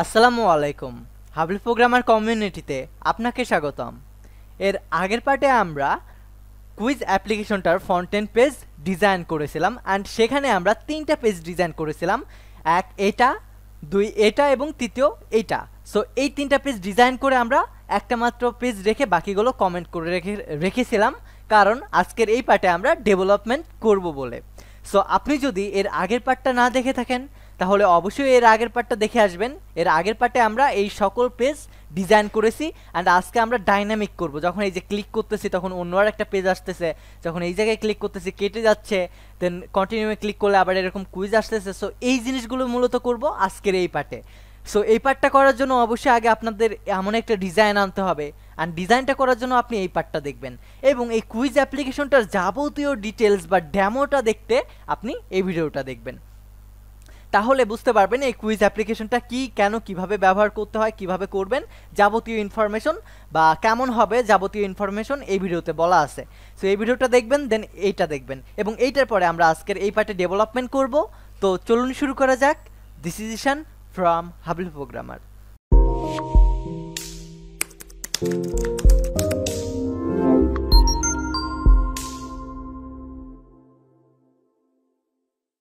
আসসালামু আলাইকুম। হাবলু প্রোগ্রামার কমিউনিটিতে আপনাকে স্বাগতম। এর আগের পার্টে আমরা কুইজ অ্যাপ্লিকেশনটার ফ্রন্ট এন্ড পেজ ডিজাইন করেছিলাম অ্যান্ড সেখানে আমরা 3টা পেজ ডিজাইন করেছিলাম, এক এটা, দুই এটা এবং তৃতীয় এইটা। সো এই 3টা পেজ ডিজাইন করে আমরা একটা মাত্র পেজ রেখে বাকিগুলো কমেন্ট করে রেখেছিলাম, কারণ আজকের এই পার্টে আমরা ডেভেলপমেন্ট করব বলে। সো আপনি যদি এর আগের পার্টটা না দেখে থাকেন তাহলে অবশ্যই এর আগের পার্টটা দেখে আসবেন। এর আগের পার্টে আমরা এই সকল পেজ ডিজাইন করেছি অ্যান্ড আজকে আমরা ডাইনামিক করব। যখন এই যে ক্লিক করতেছি তখন অন্য আর একটা পেজ আসতেছে, যখন এই জায়গায় ক্লিক করতেছি কেটে যাচ্ছে, দেন কন্টিনিউয়ে ক্লিক করলে আবার এরকম কুইজ আসতেছে। সো এই জিনিসগুলো মূলত করব আজকের এই পার্টে। সো এই পার্টটা করার জন্য অবশ্যই আগে আপনাদের এমন একটা ডিজাইন আনতে হবে অ্যান্ড ডিজাইনটা করার জন্য আপনি এই পার্টটা দেখবেন এবং এই কুইজ অ্যাপ্লিকেশনটার যাবতীয় ডিটেলস বা ডেমোটা দেখতে আপনি এই ভিডিওটা দেখবেন। তাহলে বুঝতে পারবেন এই কুইজ অ্যাপ্লিকেশনটা কি, কেন, কিভাবে ব্যবহার করতে হয়, কিভাবে করবেন, যাবতীয় ইনফরমেশন বা কেমন হবে যাবতীয় ইনফরমেশন এই ভিডিওতে বলা আছে। সো এই ভিডিওটা দেখবেন, দেন এইটা দেখবেন এবং এইটার পরে আমরা আজকের এই পার্টে ডেভেলপমেন্ট করব। তো চলুন শুরু করা যাক। This is Ishan from Hablu programmer.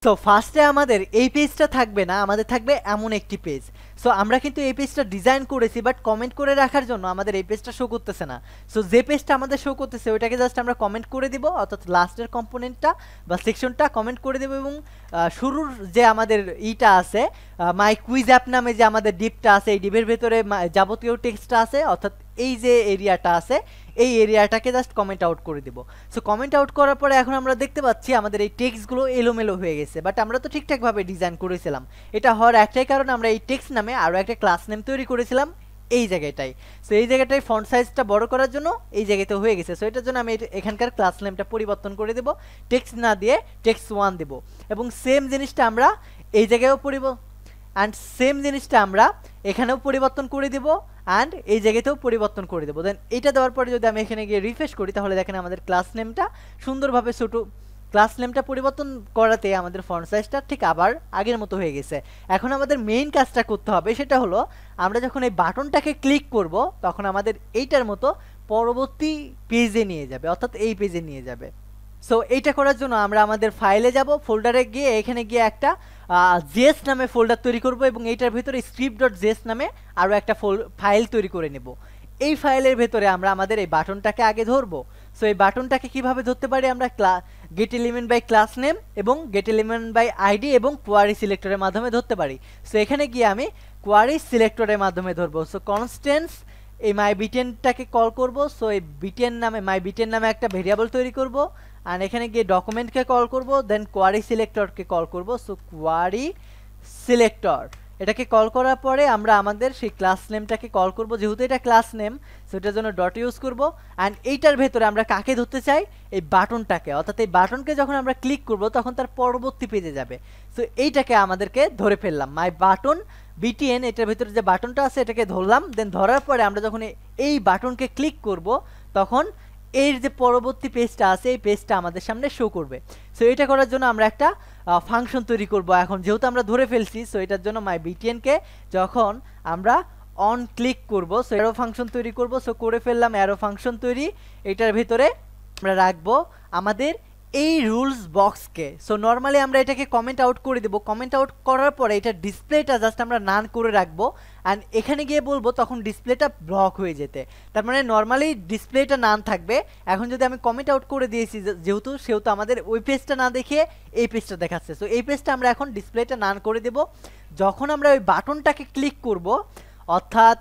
So ফার্স্টে আমাদের এই পেজটা থাকবে না, আমাদের থাকবে এমন একটি পেজ। সো আমরা কিন্তু এই পেজটা ডিজাইন করেছি, বাট কমেন্ট করে রাখার জন্য আমাদের এই পেজটা শো করতেছে না। সো যে পেজটা আমাদের শো করতেছে ওইটাকে জাস্ট আমরা কমেন্ট করে দিব, অর্থাৎ লাস্টের কম্পোনেন্টটা বা সেকশনটা কমেন্ট করে দেবো এবং শুরুর যে আমাদের ইটা আছে মাই কুইজ অ্যাপ নামে যে আমাদের ডিপটা আছে, এই ডিপের ভেতরে যাবতীয় টেক্সটটা আছে, অর্থাৎ এই যে এরিয়াটা আছে এই এরিয়াটাকে জাস্ট কমেন্ট আউট করে দেবো। সো কমেন্ট আউট করার পরে এখন আমরা দেখতে পাচ্ছি আমাদের এই টেক্সটগুলো এলোমেলো হয়ে গেছে, বাট আমরা তো ঠিকঠাকভাবে ডিজাইন করেছিলাম। এটা হওয়ার একটাই কারণ আমরা এই টেক্সট নামে আরও একটা ক্লাস নেম তৈরি করেছিলাম এই জায়গাটায়। সো এই জায়গাটায় ফন্ট সাইজটা বড় করার জন্য এই জায়গাতে হয়ে গেছে। সো এটার জন্য আমি এখানকার ক্লাস নেমটা পরিবর্তন করে দেবো, টেক্সট না দিয়ে টেক্সট 1 দেবো এবং সেম জিনিসটা আমরা এই জায়গায়ও সেম জিনিসটা আমরা এখানেও পরিবর্তন করে দেবো অ্যান্ড এই জায়গাতেও পরিবর্তন করে দেবো। দেন এটা দেওয়ার পরে যদি আমি এখানে গিয়ে রিফ্রেশ করি তাহলে দেখেন আমাদের ক্লাস নেমটা সুন্দরভাবে ছোটো, ক্লাস নেমটা পরিবর্তন করাতে আমাদের ফন্ট সাইজটা ঠিক আবার আগের মতো হয়ে গেছে। এখন আমাদের মেইন কাজটা করতে হবে, সেটা হলো আমরা যখন এই বাটনটাকে ক্লিক করব তখন আমাদের এইটার মতো পরবর্তী পেজে নিয়ে যাবে, অর্থাৎ এই পেজে নিয়ে যাবে। সো এইটা করার জন্য আমরা আমাদের ফাইলে যাব, ফোল্ডারে গিয়ে এখানে গিয়ে একটা জেএস নামে ফোল্ডার তৈরি করব এবং এইটার ভিতরে script.js নামে আরও একটা ফাইল তৈরি করে নেব। এই ফাইলের ভেতরে আমরা আমাদের এই বাটনটাকে আগে ধরবো। সো এই বাটনটাকে কিভাবে ধরতে পারি, আমরা get element by class name এবং গেট এলিমেন্ট বাই আইডি এবং কোয়ারি সিলেক্টরের মাধ্যমে ধরতে পারি। সো এখানে গিয়ে আমি কোয়ারি সিলেক্টরের মাধ্যমে ধরবো। সো কনস্ট্যান্স এই মাই বিটেনটাকে কল করব। সো এই বিটেন নামে মাই বিটেন নামে একটা ভেরিয়েবল তৈরি করব আর এখানে গিয়ে ডকুমেন্টকে কল করব, দেন কোয়ারি সিলেক্টরকে কল করব। সো কোয়ারি সিলেক্টর এটাকে কল করার পরে আমরা আমাদের সেই ক্লাস নেমটাকে কল করব, যেহেতু এটা ক্লাস নেম সো এটার জন্য ডট ইউজ করব অ্যান্ড এইটার ভেতরে আমরা কাকে ধরতে চাই, এই বাটনটাকে, অর্থাৎ এই বাটনকে যখন আমরা ক্লিক করব তখন তার পরবর্তী পেজে যাবে। সো এইটাকে আমাদেরকে ধরে ফেললাম, মাই বাটন বিটিএন, এটার ভেতরে যে বাটনটা আছে এটাকে ধরলাম। দেন ধরার পরে আমরা যখন এই বাটনকে ক্লিক করব তখন এর যে পরবর্তী পেজটা আছে এই পেজটা আমাদের সামনে শো করবে। সো এটা করার জন্য আমরা একটা ফাংশন তৈরি করব এখন, যেহেতু আমরা ধরে ফেলছি। সো এটার জন্য মাই বিটিএনকে যখন আমরা অন ক্লিক করব সো অ্যারো ফাংশন তৈরি করব। সো করে ফেললাম অ্যারো ফাংশন তৈরি, এটার ভিতরে আমরা রাখবো আমাদের এই রুলস বক্সকে। সো নর্মালি আমরা এটাকে কমেন্ট আউট করে দেবো, কমেন্ট আউট করার পরে এটা ডিসপ্লেটা জাস্ট আমরা নান করে রাখবো অ্যান্ড এখানে গিয়ে বলবো তখন ডিসপ্লেটা ব্লক হয়ে যেতে। তার মানে নর্মালি ডিসপ্লেটা নান থাকবে। এখন যদি আমি কমেন্ট আউট করে দিয়েছি সেহেতু আমাদের ওই পেজটা না দেখে এই পেজটা দেখাচ্ছে। সো এই পেজটা আমরা এখন ডিসপ্লেটা নান করে দেবো। যখন আমরা ওই বাটনটাকে ক্লিক করব, অর্থাৎ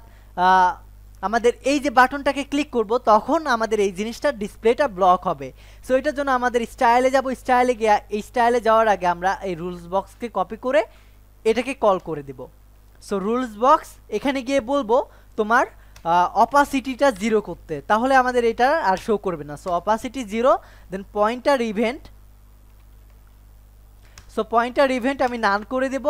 আমাদের এই যে বাটনটাকে ক্লিক করব তখন আমাদের এই জিনিসটা ডিসপ্লেটা ব্লক হবে। সো এটার জন্য আমাদের স্টাইলে যাব, স্টাইলে গিয়ে এই স্টাইলে যাওয়ার আগে আমরা এই রুলস বক্সকে কপি করে এটাকে কল করে দেব। সো রুলস বক্স এখানে গিয়ে বলবো তোমার অপাসিটিটা 0 করতে, তাহলে আমাদের এটা আর শো করবে না। So opacity 0, then pointer event, so pointer event আমি নান করে দেব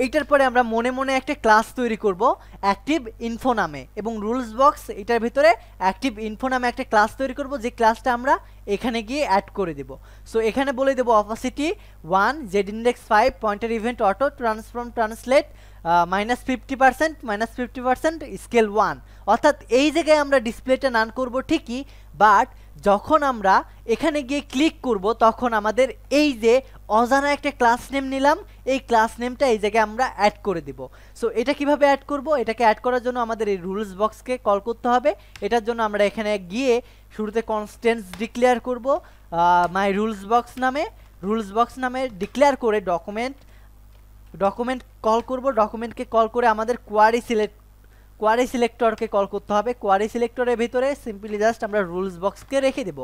এইটার পরে আমরা মনে মনে একটা ক্লাস তৈরি করব অ্যাক্টিভ ইনফো নামে, এবং রুলস বক্স এটার ভিতরে অ্যাক্টিভ ইনফো নামে একটা ক্লাস তৈরি করব, যে ক্লাসটা আমরা এখানে গিয়ে অ্যাড করে দেব। সো এখানে বলে দেব opacity 1, Z index 5, pointer event auto, transform translate -50% -50%, scale 1। অর্থাৎ এই জায়গায় আমরা ডিসপ্লেটা নান করব ঠিকই, বাট যখন আমরা এখানে গিয়ে ক্লিক করব তখন আমাদের এই যে অজানা একটা ক্লাস নেম নিলাম, এই ক্লাস নেমটা এই জায়গায় আমরা অ্যাড করে দিব। সো এটা কিভাবে অ্যাড করব? এটাকে অ্যাড করার জন্য আমাদের এই রুলস বক্সকে কল করতে হবে। এটার জন্য আমরা এখানে গিয়ে শুরুতে কনস্ট্যান্স ডিক্লেয়ার করব মাই রুলস বক্স নামে ডিক্লেয়ার করে ডকুমেন্ট কল করব। ডকুমেন্টকে কল করে আমাদের কোয়ারি সিলেক্টরকে কল করতে হবে। কোয়ারি সিলেক্টরের ভিতরে সিম্পলি জাস্ট আমরা রুলস বক্সকে রেখে দেব।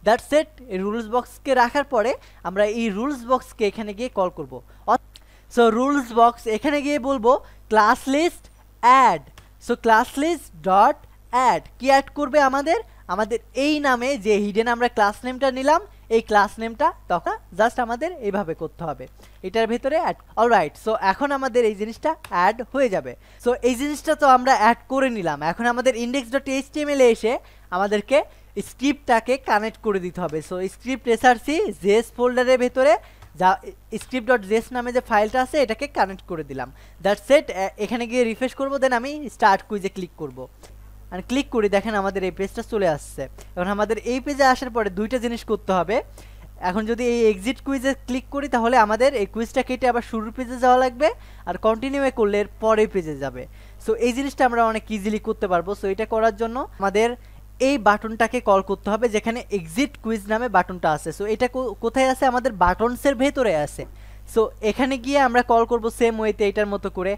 That's it. এই রুলস বক্সকে রাখার পরে আমরা এই রুলস বক্সকে এখানে গিয়ে কল করব। সো রুলস বক্স এখানে গিয়ে বলবো class list add. So class list dot add কি অ্যাড করবে? আমাদের এই নামে যে হিডেন আমরা ক্লাস নেমটা নিলাম, এই ক্লাস নেমটা তখন জাস্ট আমাদের এইভাবে করতে হবে, এটার ভিতরে অ্যাড। অলরাইট, সো এখন আমাদের এই জিনিসটা অ্যাড হয়ে যাবে। সো এই জিনিসটা তো আমরা অ্যাড করে নিলাম। এখন আমাদের index.html এ এসে আমাদেরকে স্ক্রিপ্টটাকে কানেক্ট করে দিতে হবে। সো স্ক্রিপ্ট এসআরসি জেএস ফোল্ডারের ভেতরে যা script.js নামে যে ফাইলটা আছে এটাকে কানেক্ট করে দিলাম। That's it. এখানে গিয়ে রিফ্রেশ করব, দেন আমি স্টার্ট কুইজে ক্লিক করব, আর ক্লিক করে দেখেন আমাদের এই পেজটা চলে আসছে। এখন আমাদের এই পেজে আসার পরে দুইটা জিনিস করতে হবে। এখন যদি এই এক্সিট কুইজে ক্লিক করি তাহলে আমাদের এই কুইজটা কেটে আবার শুরুর পেজে যাওয়া লাগবে, আর কন্টিনিউ করলে এর পরের পেজে যাবে। সো এই জিনিসটা আমরা অনেক ইজিলি করতে পারবো। সো এটা করার জন্য আমাদের এই বাটনটাকে কল করতে হবে, যেখানে এক্সিট কুইজ নামে বাটনটা আছে। সো এটা কোথায় আছে? আমাদের বাটনসের ভেতরে আছে। সো এখানে গিয়ে আমরা কল করব সেম ওয়েতে, এটার মতো করে।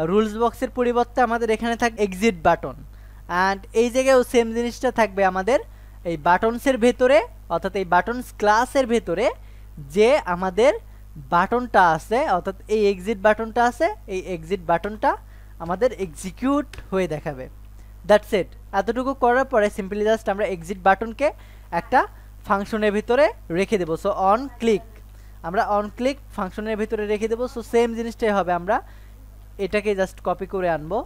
রুলস বক্সের পরিবর্তে আমাদের এখানে থাকবে এক্সিট বাটন, অ্যান্ড এই জায়গায়ও সেম জিনিসটা থাকবে আমাদের এই বাটনসের ভেতরে, অর্থাৎ এই বাটনস ক্লাসের ভেতরে যে আমাদের বাটনটা আছে, অর্থাৎ এই এক্সিট বাটনটা আছে, এই এক্সিট বাটনটা আমাদের এক্সিকিউট হয়ে দেখাবে। That's it. এতটুকু করার পরে সিম্পলি জাস্ট আমরা এক্সিট বাটনকে একটা ফাংশনের ভিতরে রেখে দেবো। সো আমরা অন ক্লিক ফাংশনের ভিতরে রেখে দেবো। সো সেম জিনিসটাই হবে, আমরা এটাকে জাস্ট কপি করে আনবো।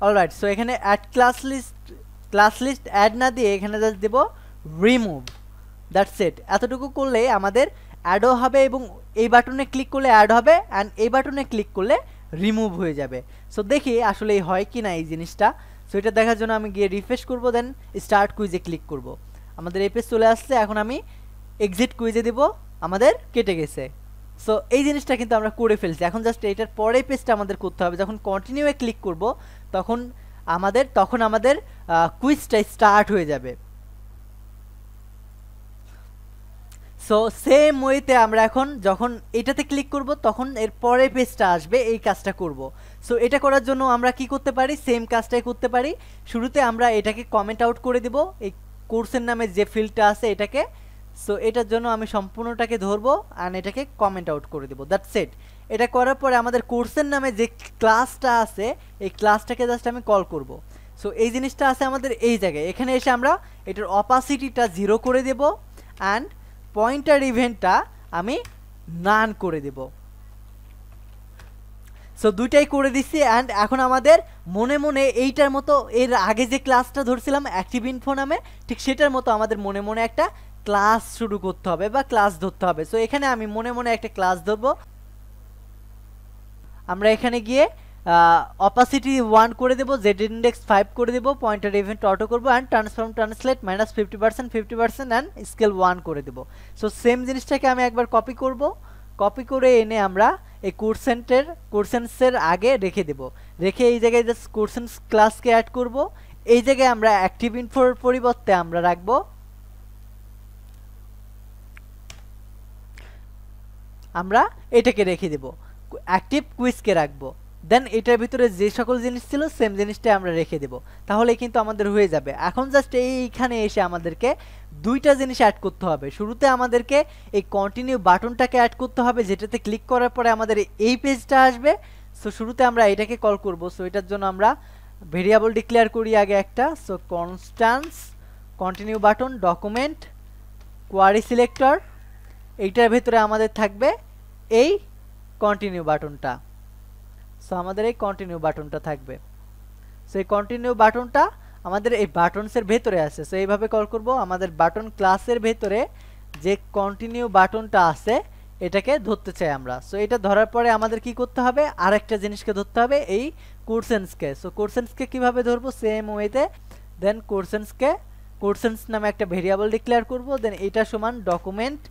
অলরাইট, সো এখানে অ্যাড ক্লাস লিস্ট অ্যাড না দিয়ে এখানে জাস্ট দেব রিমুভ। That's it. এতটুকু করলে আমাদের অ্যাডও হবে, এবং এই বাটনে ক্লিক করলে অ্যাড হবে, অ্যান্ড এই বাটনে ক্লিক করলে রিমুভ হয়ে যাবে। সো দেখি আসলে হয় কি না এই জিনিসটা। সো এটা দেখার জন্য আমি গিয়ে রিফ্রেশ করব, দেন স্টার্ট কুইজে ক্লিক করব। আমাদের এই পেজ চলে আসছে। এখন আমি এক্সিট কুইজে দেব, আমাদের কেটে গেছে। সো এই জিনিসটা কিন্তু আমরা করে ফেলছি। এখন জাস্ট এটার পরের পেজটা আমাদের করতে হবে। যখন কন্টিনিউয়ে ক্লিক করব তখন আমাদের কুইজটা স্টার্ট হয়ে যাবে। সো সেম ওয়েতে আমরা এখন যখন এটাতে ক্লিক করব তখন এর পরের পেজটা আসবে, এই কাজটা করব। সো এটা করার জন্য আমরা কি করতে পারি? সেম কাজটাই করতে পারি। শুরুতে আমরা এটাকে কমেন্ট আউট করে দেব, এই কোর্সের নামে যে ফিল্ডটা আছে এটাকে। সো এটার জন্য আমি সম্পূর্ণটাকে ধরবো আর এটাকে কমেন্ট আউট করে দেবো। That's it. এটা করার পরে আমাদের কোর্সের নামে যে ক্লাসটা আছে এই ক্লাসটাকে জাস্ট আমি কল করব। সো এই জিনিসটা আছে আমাদের এই জায়গায়। এখানে এসে আমরা এটার অপাসিটিটা 0 করে দেব, অ্যান্ড পয়েন্টার ইভেন্টটা আমি নান করে দেব। সো দুইটাই করে দিচ্ছি, অ্যান্ড এখন আমাদের মনে মনে এইটার মতো এর আগে যে ক্লাসটা ধরছিলাম অ্যাক্টিভ ইনফো নামে, ঠিক সেটার মতো আমাদের মনে মনে একটা ক্লাস শুরু করতে হবে বা ক্লাস ধরতে হবে। সো এখানে আমি মনে মনে একটা ক্লাস ধরবো। আমরা এখানে গিয়ে অপাসিটি 1 করে দেবো, জেড ইন্ডেক্স 5 করে দেবো, পয়েন্টার ইভেন্ট অটো করবো, and transform translate -50% and scale 1 করে দেবো। সো সেম জিনিসটাকে আমি একবার কপি করে এনে আমরা এই কোর্সেন্সের আগে রেখে দেব। রেখে এই জায়গায় জাস্ট কোর্সেন্স ক্লাসকে অ্যাড করব। এই জায়গায় আমরা অ্যাক্টিভ ইনফোর পরিবর্তে আমরা রাখবো আমরা এটাকে রেখে দেব, অ্যাক্টিভ কুইজকে রাখবো। দেন এটার ভিতরে যে সকল জিনিস ছিল সেম জিনিসটাই আমরা রেখে দেব, তাহলে কিন্তু আমাদের হয়ে যাবে। এখন জাস্ট এইখানে এসে আমাদেরকে দুইটা জিনিস অ্যাড করতে হবে। শুরুতে আমাদেরকে এই কন্টিনিউ বাটনটাকে অ্যাড করতে হবে, যেটাতে ক্লিক করার পরে আমাদের এই পেজটা আসবে। সো শুরুতে আমরা এটাকে কল করব। সো এটার জন্য আমরা ভেরিয়েবল ডিক্লেয়ার করি আগে একটা। So constants continue button document query selector, এইটার ভেতরে আমাদের থাকবে এই কন্টিনিউ বাটনটা। সো আমাদের এই কন্টিনিউ বাটনটা থাকবে। সো এই কন্টিনিউ বাটনটা আমাদের এই বাটনসের ভেতরে আছে। সো এইভাবে কল করব, আমাদের বাটন ক্লাসের ভেতরে যে কন্টিনিউ বাটনটা আছে এটাকে ধরতে চাই আমরা। সো এটা ধরার পরে আমাদের কি করতে হবে, আরেকটা জিনিসকে ধরতে হবে, এই কোর্সেন্সকে। সো কোর্সেন্সকে কিভাবে ধরবো, সেম ওয়েতে দেন কোর্সেন্স নামে একটা ভেরিয়েবল ডিক্লেয়ার করব, দেন এটা সমান ডকুমেন্ট,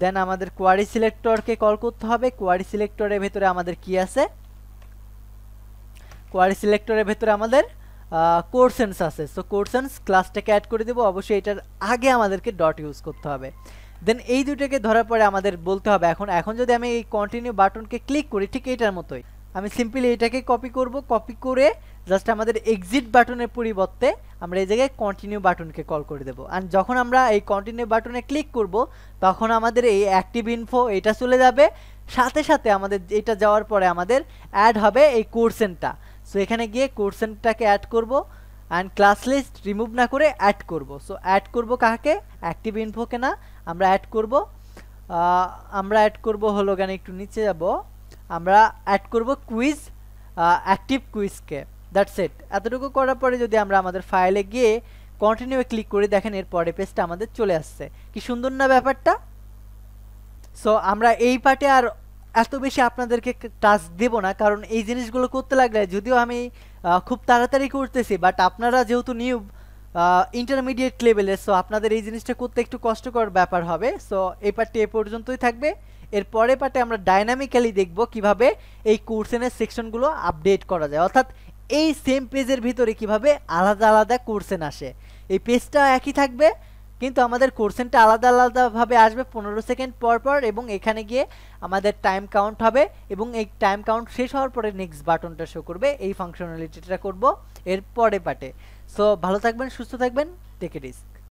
দেন আমাদের কোয়ারি সিলেক্টরকে কল করতে হবে। কোয়ারি সিলেক্টরের ভেতরে আমাদের কি আছে, কোয়ারি সিলেক্টরের ভেতরে আমাদের কোর্সেন্স আছে। সো কোর্সেন্স ক্লাসটাকে অ্যাড করে দেব, অবশ্যই এটার আগে আমাদেরকে ডট ইউজ করতে হবে। দেন এই দুটোকে ধরার পরে আমাদের বলতে হবে এখন যদি আমি এই কন্টিনিউ বাটনকে ক্লিক করি ঠিক এইটার মতোই আমি সিম্পলি এটাকে কপি করব, কপি করে জাস্ট আমাদের এক্সিট বাটনের পরিবর্তে আমরা এই জায়গায় কন্টিনিউ বাটনকে কল করে দেব। আর যখন আমরা এই কন্টিনিউ বাটনে ক্লিক করব তখন আমাদের এই অ্যাক্টিভ ইনফো এটা চলে যাবে, সাথে সাথে আমাদের এটা যাওয়ার পরে আমাদের অ্যাড হবে এই কোর্সেনটা। সো এখানে গিয়ে কোর্সেনটাকে অ্যাড করব অ্যান্ড ক্লাস লিস্ট রিমুভ না করে অ্যাড করব। সো অ্যাড করব কাকে, অ্যাক্টিভ ইনফোকে না, আমরা অ্যাড করব হলো গানে একটু নিচে যাব, আমরা অ্যাড করব কুইজ, অ্যাক্টিভ কুইজকে। That's it. এতটুকু করার পরে যদি আমরা আমাদের ফাইলে গিয়ে কন্টিনিউ ক্লিক করি, দেখেন এর পরে পেজটা আমাদের চলে আসছে। কি সুন্দর না ব্যাপারটা। সো আমরা এই পার্টে আর এত বেশি আপনাদেরকে টাস্ক দেব না, কারণ এই জিনিসগুলো করতে লাগলে যদিও আমি খুব তাড়াতাড়ি করতেছি, বাট আপনারা যেহেতু নিউ ইন্টারমিডিয়েট লেভেলে, সো আপনাদের এই জিনিসটা করতে একটু কষ্টকর ব্যাপার হবে। সো এই পার্টটি এ পর্যন্তই থাকবে। এর পরের পার্টে আমরা ডাইনামিক্যালি দেখব কিভাবে এই কোর্সেনের সেকশনগুলো আপডেট করা যায়, অর্থাৎ এই সেম পেজের ভিতরে কিভাবে আলাদা আলাদা কোর্সেন আসে। এই পেজটা একই থাকবে কিন্তু আমাদের কোর্সেনটা আলাদা আলাদাভাবে আসবে 15 সেকেন্ড পর পর, এবং এখানে গিয়ে আমাদের টাইম কাউন্ট হবে, এবং এই টাইম কাউন্ট শেষ হওয়ার পরে নেক্সট বাটনটা শো করবে। এই ফাংশনালিটিটা করব এর পরে পার্টে। সো ভালো থাকবেন, সুস্থ থাকবেন, টেক ইট ইজি।